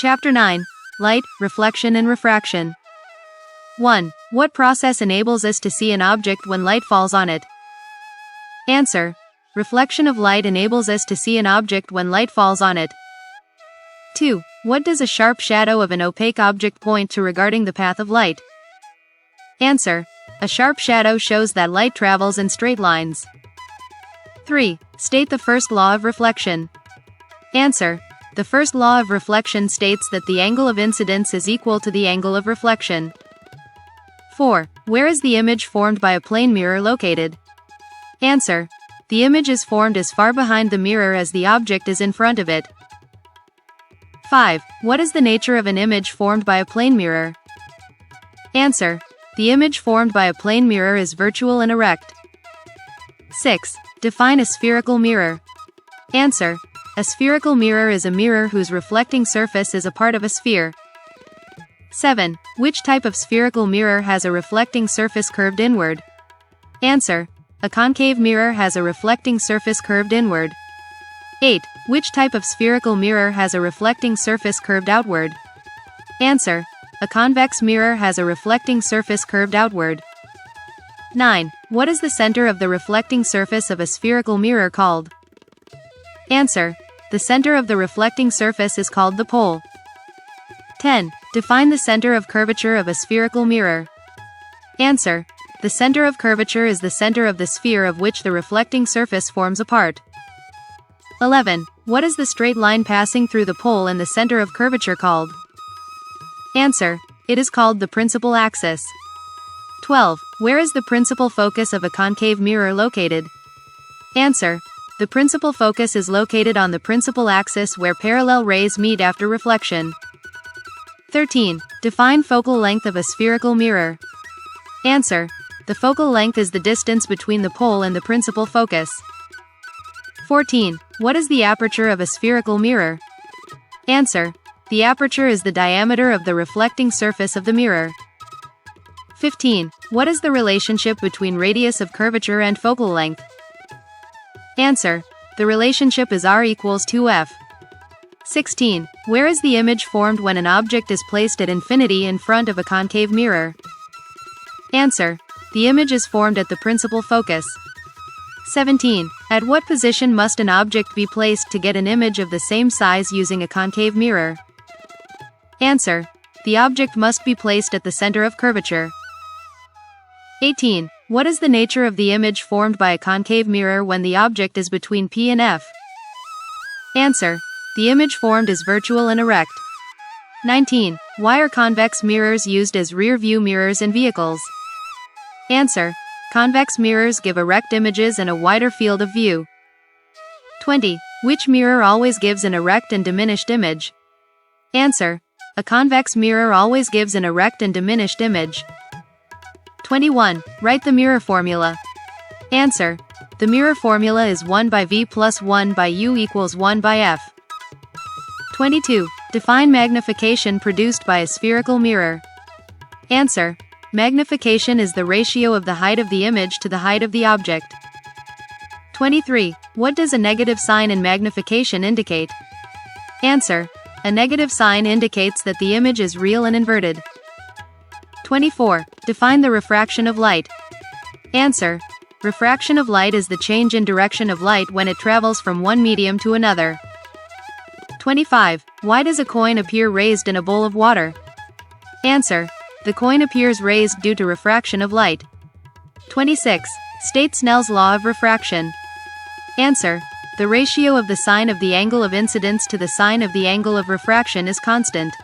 Chapter 9. Light, Reflection and Refraction. 1. What process enables us to see an object when light falls on it? Answer. Reflection of light enables us to see an object when light falls on it. 2. What does a sharp shadow of an opaque object point to regarding the path of light? Answer. A sharp shadow shows that light travels in straight lines. 3. State the first law of reflection. Answer. The first law of reflection states that the angle of incidence is equal to the angle of reflection. 4. Where is the image formed by a plane mirror located? Answer. The image is formed as far behind the mirror as the object is in front of it. 5. What is the nature of an image formed by a plane mirror? Answer. The image formed by a plane mirror is virtual and erect. 6. Define a spherical mirror. Answer. A spherical mirror is a mirror whose reflecting surface is a part of a sphere. 7. Which type of spherical mirror has a reflecting surface curved inward? Answer. A concave mirror has a reflecting surface curved inward. 8. Which type of spherical mirror has a reflecting surface curved outward? Answer. A convex mirror has a reflecting surface curved outward. 9. What is the center of the reflecting surface of a spherical mirror called? Answer. The center of the reflecting surface is called the pole. 10. Define the center of curvature of a spherical mirror. Answer. The center of curvature is the center of the sphere of which the reflecting surface forms a part. 11. What is the straight line passing through the pole in the center of curvature called? Answer. It is called the principal axis. 12. Where is the principal focus of a concave mirror located? Answer. The principal focus is located on the principal axis where parallel rays meet after reflection. 13. Define focal length of a spherical mirror. Answer. The focal length is the distance between the pole and the principal focus. 14. What is the aperture of a spherical mirror? Answer. The aperture is the diameter of the reflecting surface of the mirror. 15. What is the relationship between radius of curvature and focal length? Answer. The relationship is r equals 2f. 16. Where is the image formed when an object is placed at infinity in front of a concave mirror? Answer. The image is formed at the principal focus. 17. At what position must an object be placed to get an image of the same size using a concave mirror? Answer. The object must be placed at the center of curvature. 18. What is the nature of the image formed by a concave mirror when the object is between P and F? Answer. The image formed is virtual and erect. 19. Why are convex mirrors used as rear-view mirrors in vehicles? Answer. Convex mirrors give erect images and a wider field of view. 20. Which mirror always gives an erect and diminished image? Answer. A convex mirror always gives an erect and diminished image. 21. Write the mirror formula. Answer. The mirror formula is 1 by V plus 1 by U equals 1 by F. 22. Define magnification produced by a spherical mirror. Answer. Magnification is the ratio of the height of the image to the height of the object. 23. What does a negative sign in magnification indicate? Answer. A negative sign indicates that the image is real and inverted. 24. Define the refraction of light. Answer. Refraction of light is the change in direction of light when it travels from one medium to another. 25. Why does a coin appear raised in a bowl of water? Answer. The coin appears raised due to refraction of light. 26. State Snell's law of refraction. Answer. The ratio of the sine of the angle of incidence to the sine of the angle of refraction is constant.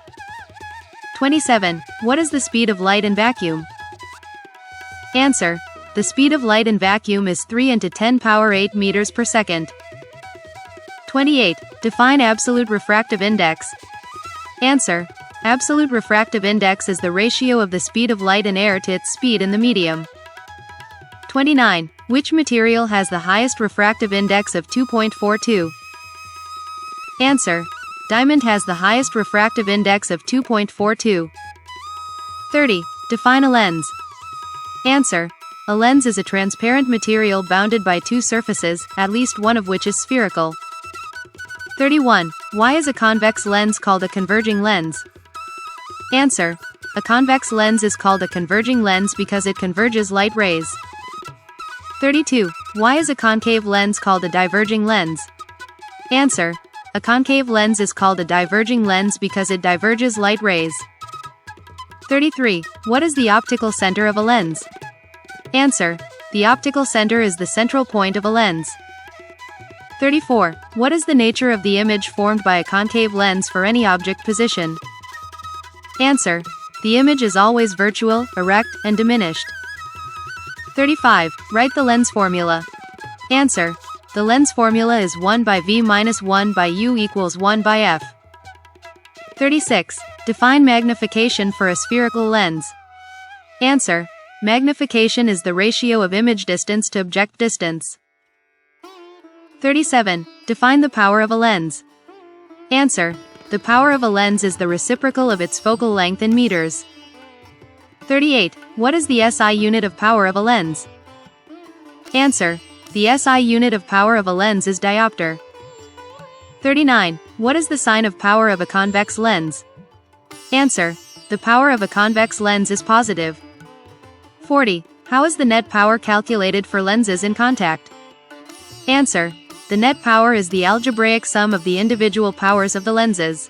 27. What is the speed of light in vacuum? Answer. The speed of light in vacuum is 3 × 10⁸ meters per second. 28. Define absolute refractive index. Answer. Absolute refractive index is the ratio of the speed of light in air to its speed in the medium. 29. Which material has the highest refractive index of 2.42? Answer. Diamond has the highest refractive index of 2.42. 30. Define a lens. Answer. A lens is a transparent material bounded by two surfaces, at least one of which is spherical. 31. Why is a convex lens called a converging lens? Answer. A convex lens is called a converging lens because it converges light rays. 32. Why is a concave lens called a diverging lens? Answer. A concave lens is called a diverging lens because it diverges light rays. 33. What is the optical center of a lens? Answer. The optical center is the central point of a lens. 34. What is the nature of the image formed by a concave lens for any object position? Answer. The image is always virtual, erect, and diminished. 35. Write the lens formula. Answer. The lens formula is 1 by v minus 1 by u equals 1 by f. 36. Define magnification for a spherical lens. Answer. Magnification is the ratio of image distance to object distance. 37. Define the power of a lens. Answer. The power of a lens is the reciprocal of its focal length in meters. 38. What is the SI unit of power of a lens? Answer. The SI unit of power of a lens is diopter. 39. What is the sign of power of a convex lens? Answer. The power of a convex lens is positive. 40. How is the net power calculated for lenses in contact? Answer. The net power is the algebraic sum of the individual powers of the lenses.